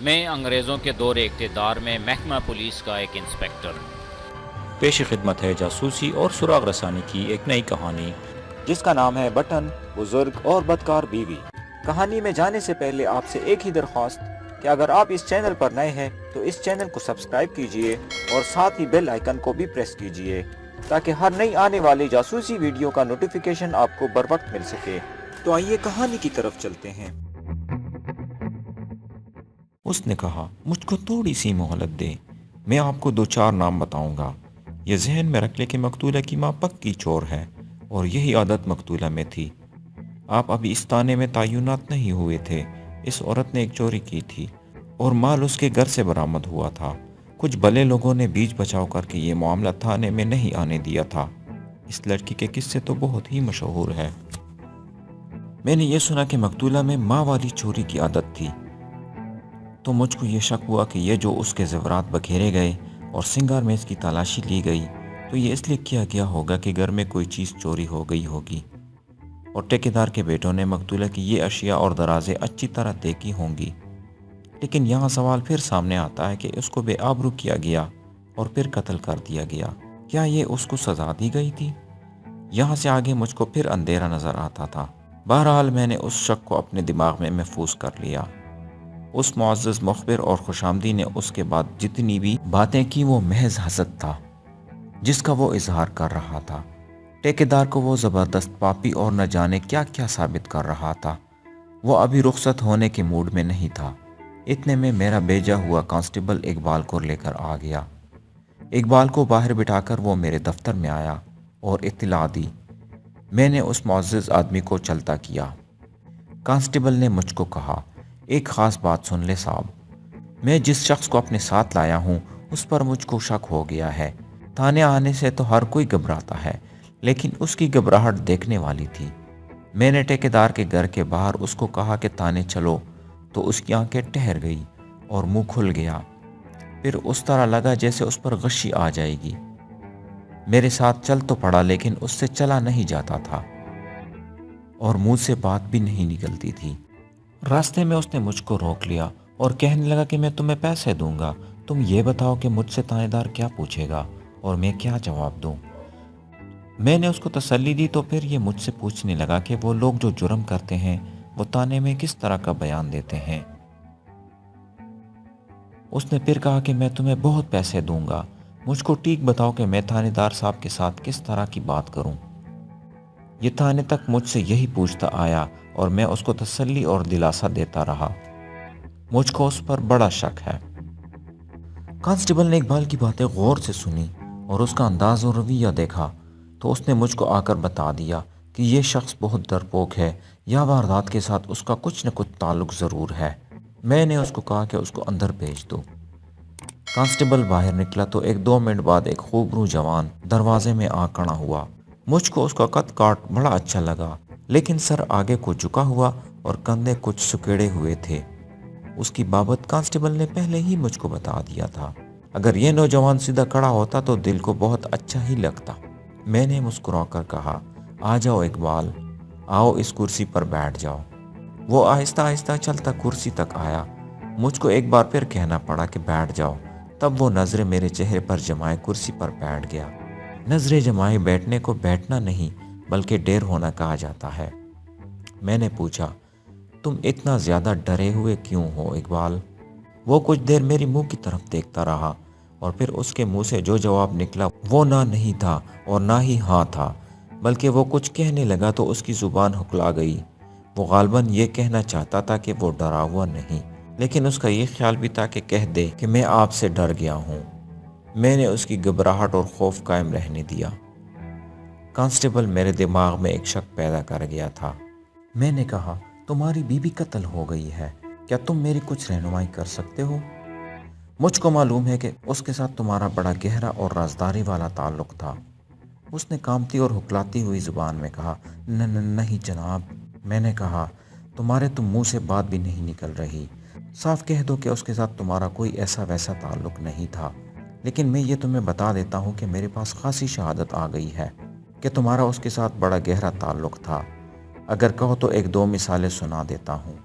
میں انگریزوں کے دور اقتدار میں محکمہ پولیس کا ایک انسپکٹر ہوں۔ پیش خدمت ہے جاسوسی اور سراغ رسانی کی ایک نئی کہانی جس کا نام ہے بٹن، بزرگ اور بدکار بیوی۔ کہانی میں جانے سے پہلے آپ سے ایک ہی درخواست کہ اگر آپ اس چینل پر نئے ہیں تو اس چینل کو سبسکرائب کیجئے اور ساتھ ہی بیل آئیکن کو بھی پریس کیجئے تاکہ ہر نئی آنے والی جاسوسی ویڈیو کا نوٹیفیکیشن آپ کو بر وقت مل سکے۔ تو آئیے کہانی کی طرف چلتے ہیں۔ اس نے کہا، مجھ کو تھوڑی سی مہلت دے، میں آپ کو 2-4 نام بتاؤں گا۔ یہ ذہن میں رکھ لے کہ مقتولہ کی ماں پکی چور ہے اور یہی عادت مقتولہ میں تھی۔ آپ ابھی اس تانے میں تعینات نہیں ہوئے تھے۔ اس عورت نے ایک چوری کی تھی اور مال اس کے گھر سے برآمد ہوا تھا۔ کچھ بھلے لوگوں نے بیچ بچاؤ کر کے یہ معاملہ تھانے میں نہیں آنے دیا تھا۔ اس لڑکی کے قصے تو بہت ہی مشہور ہے۔ میں نے یہ سنا کہ مقتولہ میں ماں والی چوری کی عادت تھی، تو مجھ کو یہ شک ہوا کہ یہ جو اس کے زیورات بکھیرے گئے اور سنگار میں اس کی تلاشی لی گئی تو یہ اس لیے کیا گیا ہوگا کہ گھر میں کوئی چیز چوری ہو گئی ہوگی اور ٹھیکیدار کے بیٹوں نے مقتولہ کی یہ اشیاء اور درازیں اچھی طرح دیکھی ہوں گی۔ لیکن یہاں سوال پھر سامنے آتا ہے کہ اس کو بے آبرو کیا گیا اور پھر قتل کر دیا گیا۔ کیا یہ اس کو سزا دی گئی تھی؟ یہاں سے آگے مجھ کو پھر اندھیرا نظر آتا تھا۔ بہرحال میں نے اس شک کو اپنے دماغ میں محفوظ کر لیا۔ اس معزز مخبر اور خوشامدی نے اس کے بعد جتنی بھی باتیں کی وہ محض حسد تھا جس کا وہ اظہار کر رہا تھا۔ ٹھیکیدار کو وہ زبردست پاپی اور نہ جانے کیا کیا ثابت کر رہا تھا۔ وہ ابھی رخصت ہونے کے موڈ میں نہیں تھا۔ اتنے میں میرا بھیجا ہوا کانسٹیبل اقبال کو لے کر آ گیا۔ اقبال کو باہر بٹھا کر وہ میرے دفتر میں آیا اور اطلاع دی۔ میں نے اس معزز آدمی کو چلتا کیا۔ کانسٹیبل نے مجھ کو کہا، ایک خاص بات سن لے صاحب، میں جس شخص کو اپنے ساتھ لایا ہوں اس پر مجھ کو شک ہو گیا ہے۔ تھانے آنے سے تو ہر کوئی گھبراتا ہے لیکن اس کی گھبراہٹ دیکھنے والی تھی۔ میں نے ٹھیکیدار کے گھر کے باہر اس کو کہا کہ تھانے چلو تو اس کی آنکھیں ٹھہر گئی اور منہ کھل گیا۔ پھر اس طرح لگا جیسے اس پر غشی آ جائے گی۔ میرے ساتھ چل تو پڑا لیکن اس سے چلا نہیں جاتا تھا اور منہ سے بات بھی نہیں نکلتی تھی۔ راستے میں اس نے مجھ کو روک لیا اور کہنے لگا کہ میں تمہیں پیسے دوں گا، تم یہ بتاؤ کہ مجھ سے تھانے دار کیا پوچھے گا اور میں کیا جواب دوں۔ میں نے اس کو تسلی دی تو پھر یہ مجھ سے پوچھنے لگا کہ وہ لوگ جو جرم کرتے ہیں وہ تانے میں کس طرح کا بیان دیتے ہیں۔ اس نے پھر کہا کہ میں تمہیں بہت پیسے دوں گا، مجھ کو ٹھیک بتاؤ کہ میں تھانے دار صاحب کے ساتھ کس طرح کی بات کروں۔ یہ تھانے تک مجھ سے یہی پوچھتا آیا اور میں اس کو تسلی اور دلاسا دیتا رہا۔ مجھ کو اس پر بڑا شک ہے۔ کانسٹیبل نے اقبال کی باتیں غور سے سنی اور اس کا انداز و رویہ دیکھا تو اس نے مجھ کو آ کر بتا دیا کہ یہ شخص بہت ڈرپوک ہے یا واردات کے ساتھ اس کا کچھ نہ کچھ تعلق ضرور ہے۔ میں نے اس کو کہا کہ اس کو اندر بھیج دو۔ کانسٹیبل باہر نکلا تو 1-2 منٹ بعد ایک خوبرو جوان دروازے میں آ کھڑا ہوا۔ مجھ کو اس کا قد کاٹ بڑا اچھا لگا لیکن سر آگے کو جھکا ہوا اور کندھے کچھ سکیڑے ہوئے تھے۔ اس کی بابت کانسٹیبل نے پہلے ہی مجھ کو بتا دیا تھا۔ اگر یہ نوجوان سیدھا کھڑا ہوتا تو دل کو بہت اچھا ہی لگتا۔ میں نے مسکرا کر کہا، آ جاؤ اقبال، آؤ اس کرسی پر بیٹھ جاؤ۔ وہ آہستہ آہستہ چلتا کرسی تک آیا۔ مجھ کو ایک بار پھر کہنا پڑا کہ بیٹھ جاؤ، تب وہ نظریں میرے چہرے پر جمائے کرسی پر بیٹھ گیا۔ نظریں جمائے بیٹھنے کو بیٹھنا نہیں بلکہ ڈیر ہونا کہا جاتا ہے۔ میں نے پوچھا، تم اتنا زیادہ ڈرے ہوئے کیوں ہو اقبال؟ وہ کچھ دیر میری منہ کی طرف دیکھتا رہا اور پھر اس کے منہ سے جو جواب نکلا وہ نہ نہیں تھا اور نہ ہی ہاں تھا، بلکہ وہ کچھ کہنے لگا تو اس کی زبان ہکلا گئی۔ وہ غالباً یہ کہنا چاہتا تھا کہ وہ ڈرا ہوا نہیں، لیکن اس کا یہ خیال بھی تھا کہ کہہ دے کہ میں آپ سے ڈر گیا ہوں۔ میں نے اس کی گھبراہٹ اور خوف قائم رہنے دیا۔ کانسٹیبل میرے دماغ میں ایک شک پیدا کر گیا تھا۔ میں نے کہا، تمہاری بیوی قتل ہو گئی ہے، کیا تم میری کچھ رہنمائی کر سکتے ہو؟ مجھ کو معلوم ہے کہ اس کے ساتھ تمہارا بڑا گہرا اور رازداری والا تعلق تھا۔ اس نے کانپتی اور ہکلاتی ہوئی زبان میں کہا، نہیں جناب۔ میں نے کہا، تمہارے تو منہ سے بات بھی نہیں نکل رہی، صاف کہہ دو کہ اس کے ساتھ تمہارا کوئی ایسا ویسا تعلق نہیں تھا۔ لیکن میں یہ تمہیں بتا دیتا ہوں کہ میرے پاس خاصی شہادت آ گئی ہے کہ تمہارا اس کے ساتھ بڑا گہرا تعلق تھا۔ اگر کہو تو 1-2 مثالیں سنا دیتا ہوں۔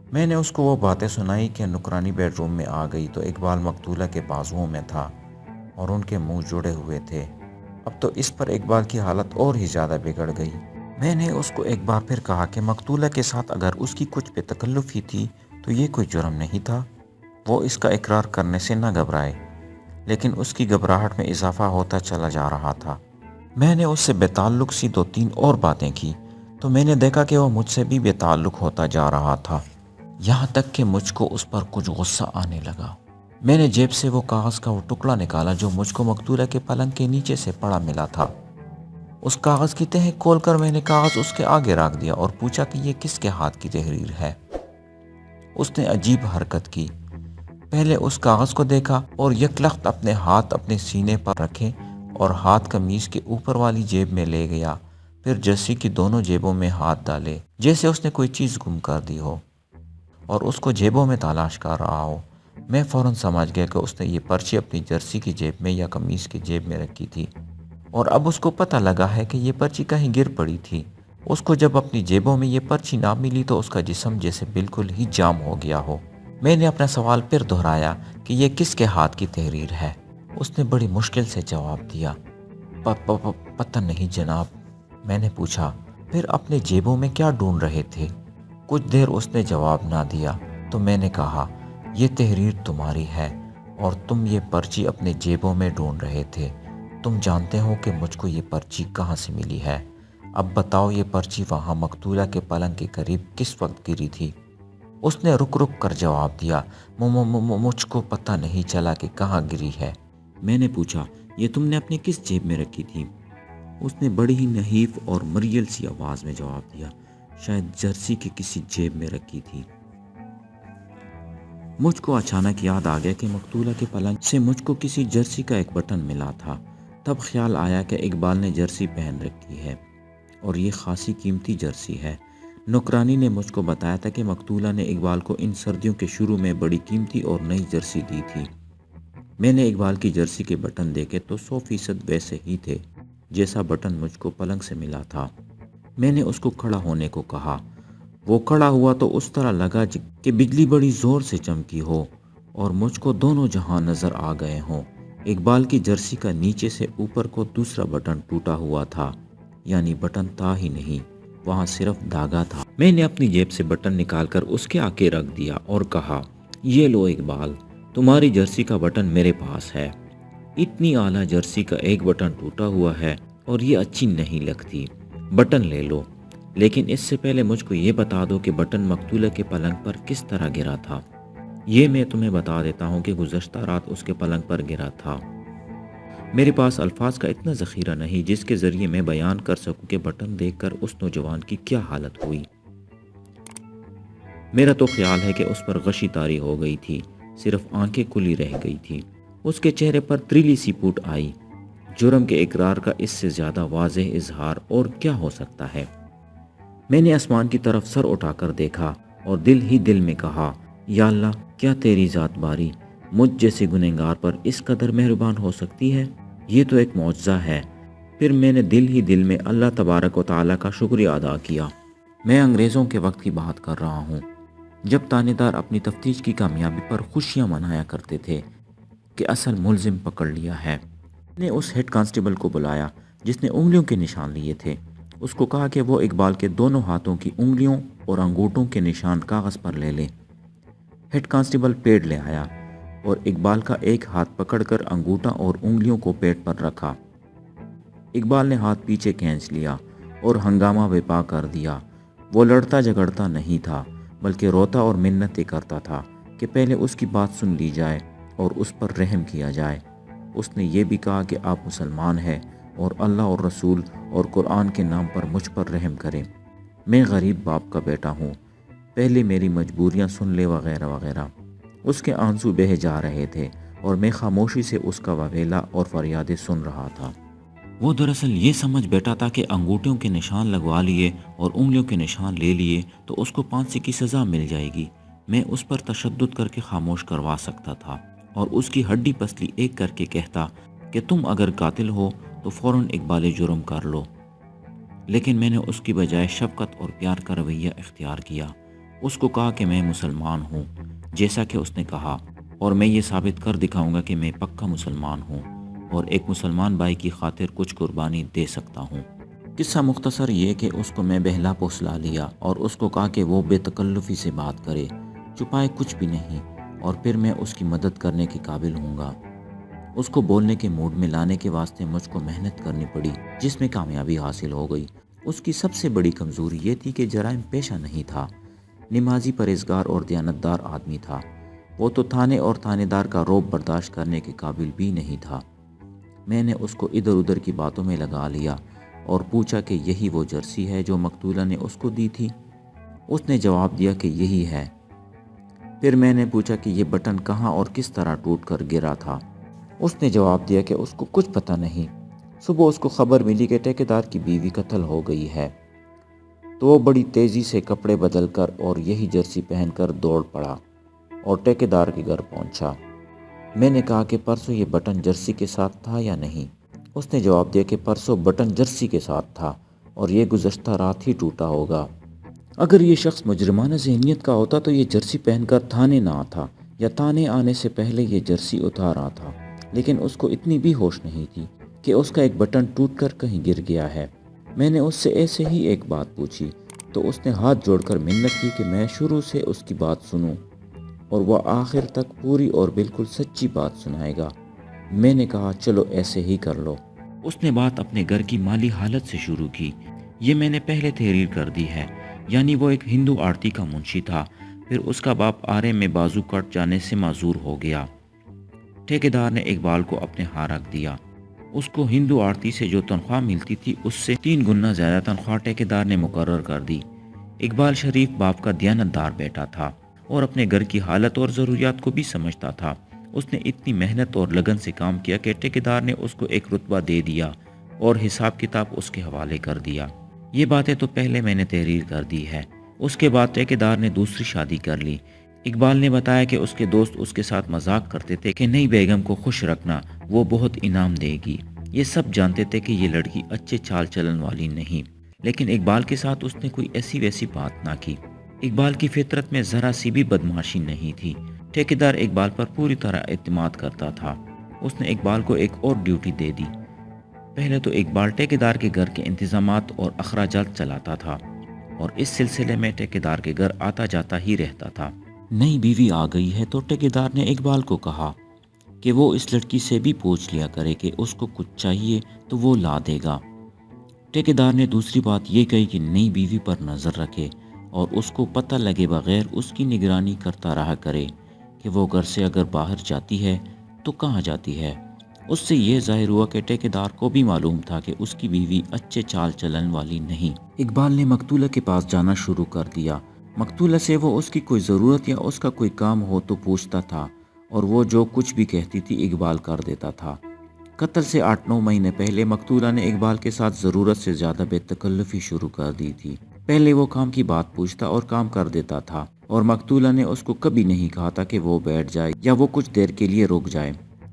میں نے اس کو وہ باتیں سنائی کہ نکرانی بیڈ روم میں آ گئی تو اقبال مقتولہ کے بازوؤں میں تھا اور ان کے منہ جڑے ہوئے تھے۔ اب تو اس پر اقبال کی حالت اور ہی زیادہ بگڑ گئی۔ میں نے اس کو ایک بار پھر کہا کہ مقتولہ کے ساتھ اگر اس کی کچھ بے تکلفی تھی تو یہ کوئی جرم نہیں تھا، وہ اس کا اقرار کرنے سے نہ گھبرائے، لیکن اس کی گھبراہٹ میں اضافہ ہوتا چلا جا رہا تھا۔ میں نے اس سے بے تعلق سی 2-3 اور باتیں کی تو میں نے دیکھا کہ وہ مجھ سے بھی بے تعلق ہوتا جا رہا تھا، یہاں تک کہ مجھ کو اس پر کچھ غصہ آنے لگا۔ میں نے جیب سے وہ کاغذ کا وہ ٹکڑا نکالا جو مجھ کو مقتولہ کے پلنگ کے نیچے سے پڑا ملا تھا۔ اس کاغذ کی تہ کھول کر میں نے کاغذ اس کے آگے رکھ دیا اور پوچھا کہ یہ کس کے ہاتھ کی تحریر ہے۔ اس نے عجیب حرکت کی، پہلے اس کاغذ کو دیکھا اور یکلخت اپنے ہاتھ اپنے سینے پر رکھے اور ہاتھ قمیص کے اوپر والی جیب میں لے گیا، پھر جرسی کی دونوں جیبوں میں ہاتھ ڈالے جیسے اس نے کوئی چیز گم کر دی ہو اور اس کو جیبوں میں تلاش کر رہا ہو۔ میں فوراً سمجھ گیا کہ اس نے یہ پرچی اپنی جرسی کی جیب میں یا قمیص کی جیب میں رکھی تھی، اور اب اس کو پتہ لگا ہے کہ یہ پرچی کہیں گر پڑی تھی۔ اس کو جب اپنی جیبوں میں یہ پرچی نہ ملی تو اس کا جسم جیسے بالکل ہی جام ہو گیا ہو۔ میں نے اپنا سوال پھر دہرایا کہ یہ کس کے ہاتھ کی تحریر ہے۔ اس نے بڑی مشکل سے جواب دیا، پتہ نہیں جناب۔ میں نے پوچھا، پھر اپنے جیبوں میں کیا ڈھونڈ رہے تھے؟ کچھ دیر اس نے جواب نہ دیا تو میں نے کہا، یہ تحریر تمہاری ہے اور تم یہ پرچی اپنے جیبوں میں ڈھونڈ رہے تھے۔ تم جانتے ہو کہ مجھ کو یہ پرچی کہاں سے ملی ہے؟ اب بتاؤ یہ پرچی وہاں مقتولہ کے پلنگ کے قریب کس وقت گری تھی؟ اس نے رک رک کر جواب دیا، مجھ کو پتہ نہیں چلا کہ کہاں گری ہے۔ میں نے پوچھا، یہ تم نے اپنے کس جیب میں رکھی تھی؟ اس نے بڑی ہی نحیف اور مریل سی آواز میں جواب دیا، شاید جرسی کی کسی جیب میں رکھی تھی۔ مجھ کو اچانک یاد آ گیا کہ مقتولہ کے پلنگ سے مجھ کو کسی جرسی کا ایک بٹن ملا تھا۔ تب خیال آیا کہ اقبال نے جرسی پہن رکھی ہے اور یہ خاصی قیمتی جرسی ہے۔ نوکرانی نے مجھ کو بتایا تھا کہ مقتولہ نے اقبال کو ان سردیوں کے شروع میں بڑی قیمتی اور نئی جرسی دی تھی۔ میں نے اقبال کی جرسی کے بٹن دیکھے تو 100% ویسے ہی تھے جیسا بٹن مجھ کو پلنگ سے ملا تھا۔ میں نے اس کو کھڑا ہونے کو کہا۔ وہ کھڑا ہوا تو اس طرح لگا کہ بجلی بڑی زور سے چمکی ہو اور مجھ کو دونوں جہاں نظر آ گئے ہوں۔ اقبال کی جرسی کا نیچے سے اوپر کو دوسرا بٹن ٹوٹا ہوا تھا، یعنی بٹن تھا ہی نہیں، وہاں صرف دھاگا تھا۔ میں نے اپنی جیب سے بٹن نکال کر اس کے آگے رکھ دیا اور کہا، یہ لو اقبال، تمہاری جرسی کا بٹن میرے پاس ہے۔ اتنی اعلیٰ جرسی کا ایک بٹن ٹوٹا ہوا ہے اور یہ اچھی نہیں لگتی، بٹن لے لو، لیکن اس سے پہلے مجھ کو یہ بتا دو کہ بٹن مقتولہ کے پلنگ پر کس طرح گرا تھا۔ یہ میں تمہیں بتا دیتا ہوں کہ گزشتہ رات اس کے پلنگ پر گرا تھا۔ میرے پاس الفاظ کا اتنا ذخیرہ نہیں جس کے ذریعے میں بیان کر سکوں کہ بٹن دیکھ کر اس نوجوان کی کیا حالت ہوئی۔ میرا تو خیال ہے کہ اس پر غشی طاری ہو گئی تھی، صرف آنکھیں کھلی رہ گئی تھی۔ اس کے چہرے پر تریلی سی پھوٹ آئی۔ جرم کے اقرار کا اس سے زیادہ واضح اظہار اور کیا ہو سکتا ہے؟ میں نے آسمان کی طرف سر اٹھا کر دیکھا اور دل ہی دل میں کہا، یا اللہ، کیا تیری ذات باری مجھ جیسے گنہگار پر اس قدر مہربان ہو سکتی ہے؟ یہ تو ایک معجزہ ہے۔ پھر میں نے دل ہی دل میں اللہ تبارک و تعالیٰ کا شکریہ ادا کیا۔ میں انگریزوں کے وقت کی بات کر رہا ہوں، جب تانے دار اپنی تفتیش کی کامیابی پر خوشیاں منایا کرتے تھے کہ اصل ملزم پکڑ لیا ہے۔ میں نے اس ہیڈ کانسٹیبل کو بلایا جس نے انگلیوں کے نشان لیے تھے۔ اس کو کہا کہ وہ اقبال کے دونوں ہاتھوں کی انگلیوں اور انگوٹھوں کے نشان کاغذ پر لے لے۔ ہیڈ کانسٹیبل پیڈ لے آیا اور اقبال کا ایک ہاتھ پکڑ کر انگوٹھا اور انگلیوں کو پیٹ پر رکھا۔ اقبال نے ہاتھ پیچھے کھینچ لیا اور ہنگامہ برپا کر دیا۔ وہ لڑتا جھگڑتا نہیں تھا، بلکہ روتا اور منتیں کرتا تھا کہ پہلے اس کی بات سن لی جائے اور اس پر رحم کیا جائے۔ اس نے یہ بھی کہا کہ آپ مسلمان ہیں اور اللہ اور رسول اور قرآن کے نام پر مجھ پر رحم کریں، میں غریب باپ کا بیٹا ہوں، پہلے میری مجبوریاں سن لے وغیرہ وغیرہ۔ اس کے آنسو بہہ جا رہے تھے اور میں خاموشی سے اس کا وویلا اور فریادیں سن رہا تھا۔ وہ دراصل یہ سمجھ بیٹھا تھا کہ انگوٹھوں کے نشان لگوا لیے اور انگلیوں کے نشان لے لیے تو اس کو پھانسی کی سزا مل جائے گی۔ میں اس پر تشدد کر کے خاموش کروا سکتا تھا اور اس کی ہڈی پسلی ایک کر کے کہتا کہ تم اگر قاتل ہو تو فوراً اقبال جرم کر لو، لیکن میں نے اس کی بجائے شفقت اور پیار کا رویہ اختیار کیا۔ اس کو کہا کہ میں مسلمان ہوں جیسا کہ اس نے کہا، اور میں یہ ثابت کر دکھاؤں گا کہ میں پکا مسلمان ہوں اور ایک مسلمان بھائی کی خاطر کچھ قربانی دے سکتا ہوں۔ قصہ مختصر یہ کہ اس کو میں بہلا پوسلا لیا اور اس کو کہا کہ وہ بے تکلفی سے بات کرے، چھپائے کچھ بھی نہیں، اور پھر میں اس کی مدد کرنے کے قابل ہوں گا۔ اس کو بولنے کے موڈ میں لانے کے واسطے مجھ کو محنت کرنی پڑی، جس میں کامیابی حاصل ہو گئی۔ اس کی سب سے بڑی کمزوری یہ تھی کہ جرائم پیشہ نہیں تھا، نمازی، پرہیزگار اور دیانتدار آدمی تھا۔ وہ تو تھانے اور تھانے دار کا رعب برداشت کرنے کے قابل بھی نہیں تھا۔ میں نے اس کو ادھر ادھر کی باتوں میں لگا لیا اور پوچھا کہ یہی وہ جرسی ہے جو مقتولہ نے اس کو دی تھی؟ اس نے جواب دیا کہ یہی ہے۔ پھر میں نے پوچھا کہ یہ بٹن کہاں اور کس طرح ٹوٹ کر گرا تھا؟ اس نے جواب دیا کہ اس کو کچھ پتہ نہیں۔ صبح اس کو خبر ملی کہ ٹھیکیدار کی بیوی قتل ہو گئی ہے، تو وہ بڑی تیزی سے کپڑے بدل کر اور یہی جرسی پہن کر دوڑ پڑا اور ٹھیکیدار کے گھر پہنچا۔ میں نے کہا کہ پرسوں یہ بٹن جرسی کے ساتھ تھا یا نہیں؟ اس نے جواب دیا کہ پرسوں بٹن جرسی کے ساتھ تھا اور یہ گزشتہ رات ہی ٹوٹا ہوگا۔ اگر یہ شخص مجرمانہ ذہنیت کا ہوتا تو یہ جرسی پہن کر تھانے نہ آتا، یا تھانے آنے سے پہلے یہ جرسی اتار آتا، لیکن اس کو اتنی بھی ہوش نہیں تھی کہ اس کا ایک بٹن ٹوٹ کر کہیں گر گیا ہے۔ میں نے اس سے ایسے ہی ایک بات پوچھی تو اس نے ہاتھ جوڑ کر منت کی کہ میں شروع سے اس کی بات سنوں اور وہ آخر تک پوری اور بالکل سچی بات سنائے گا۔ میں نے کہا چلو ایسے ہی کر لو۔ اس نے بات اپنے گھر کی مالی حالت سے شروع کی۔ یہ میں نے پہلے تحریر کر دی ہے، یعنی وہ ایک ہندو آڑتی کا منشی تھا، پھر اس کا باپ آرے میں بازو کٹ جانے سے معذور ہو گیا۔ ٹھیکیدار نے اقبال کو اپنے ہاں رکھ دیا۔ اس کو ہندو آڑتی سے جو تنخواہ ملتی تھی اس سے 3 گنا زیادہ تنخواہ ٹھیکیدار نے مقرر کر دی۔ اقبال شریف باپ کا دیانتدار بیٹا تھا اور اپنے گھر کی حالت اور ضروریات کو بھی سمجھتا تھا۔ اس نے اتنی محنت اور لگن سے کام کیا کہ ٹھیکیدار نے اس کو ایک رتبہ دے دیا اور حساب کتاب اس کے حوالے کر دیا۔ یہ باتیں تو پہلے میں نے تحریر کر دی ہے۔ اس کے بعد ٹھیکیدار نے دوسری شادی کر لی۔ اقبال نے بتایا کہ اس کے دوست اس کے ساتھ مذاق کرتے تھے کہ نئی بیگم کو خوش رکھنا، وہ بہت انعام دے گی۔ یہ سب جانتے تھے کہ یہ لڑکی اچھے چال چلن والی نہیں، لیکن اقبال کے ساتھ اس نے کوئی ایسی ویسی بات نہ کی۔ اقبال کی فطرت میں ذرا سی بھی بدمعاشی نہیں تھی۔ ٹھیکیدار اقبال پر پوری طرح اعتماد کرتا تھا۔ اس نے اقبال کو ایک اور ڈیوٹی دے دی۔ پہلے تو اقبال ٹھیکیدار کے گھر کے انتظامات اور اخراجات چلاتا تھا اور اس سلسلے میں ٹھیکیدار کے گھر آتا جاتا ہی رہتا تھا۔ نئی بیوی آ گئی ہے تو ٹھیکیدار نے اقبال کو کہا کہ وہ اس لڑکی سے بھی پوچھ لیا کرے کہ اس کو کچھ چاہیے تو وہ لا دے گا۔ ٹھیکیدار نے دوسری بات یہ کہی کہ نئی بیوی پر نظر رکھے اور اس کو پتہ لگے بغیر اس کی نگرانی کرتا رہا کرے کہ وہ گھر سے اگر باہر جاتی ہے تو کہاں جاتی ہے۔ اس سے یہ ظاہر ہوا کہ ٹھیکیدار کو بھی معلوم تھا کہ اس کی بیوی اچھے چال چلن والی نہیں۔ اقبال نے مقتولہ کے پاس جانا شروع کر دیا۔ مقتولہ سے وہ اس کی کوئی ضرورت یا اس کا کوئی کام ہو تو پوچھتا تھا اور وہ جو کچھ بھی کہتی تھی اقبال کر دیتا تھا۔ قتل سے 8-9 مہینے پہلے مقتولہ نے اقبال کے ساتھ ضرورت سے زیادہ بے تکلفی شروع کر دی تھی۔ پہلے وہ کام کی بات پوچھتا اور کام کر دیتا تھا اور مقتولہ نے اس کو کبھی نہیں کہا تھا کہ وہ بیٹھ جائے یا وہ کچھ دیر کے لیے رک جائے۔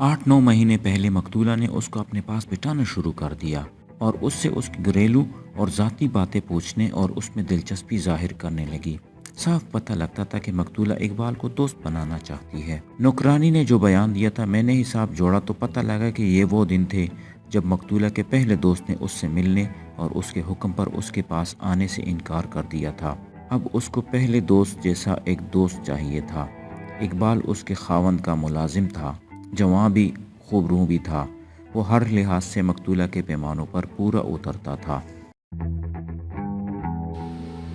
8-9 مہینے پہلے مقتولہ نے اس کو اپنے پاس بٹھانا شروع کر دیا اور اس سے اس کی گھریلو اور ذاتی باتیں پوچھنے اور اس میں دلچسپی ظاہر کرنے لگی۔ صاف پتہ لگتا تھا کہ مقتولہ اقبال کو دوست بنانا چاہتی ہے۔ نوکرانی نے جو بیان دیا تھا میں نے حساب جوڑا تو پتہ لگا کہ یہ وہ دن تھے جب مقتولہ کے پہلے دوست نے اس سے ملنے اور اس کے حکم پر اس کے پاس آنے سے انکار کر دیا تھا۔ اب اس کو پہلے دوست جیسا ایک دوست چاہیے تھا۔ اقبال اس کے خاوند کا ملازم تھا، جواں بھی خوب رو بھی تھا۔ وہ ہر لحاظ سے مقتولہ کے پیمانوں پر پورا اترتا تھا۔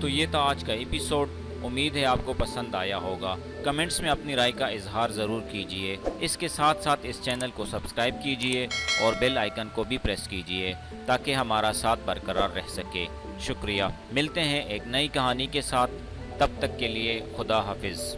تو یہ تھا آج کا ایپیسوڈ۔ امید ہے آپ کو پسند آیا ہوگا۔ کمنٹس میں اپنی رائے کا اظہار ضرور کیجیے۔ اس کے ساتھ ساتھ اس چینل کو سبسکرائب کیجیے اور بیل آئیکن کو بھی پریس کیجیے تاکہ ہمارا ساتھ برقرار رہ سکے۔ شکریہ۔ ملتے ہیں ایک نئی کہانی کے ساتھ، تب تک کے لیے خدا حافظ۔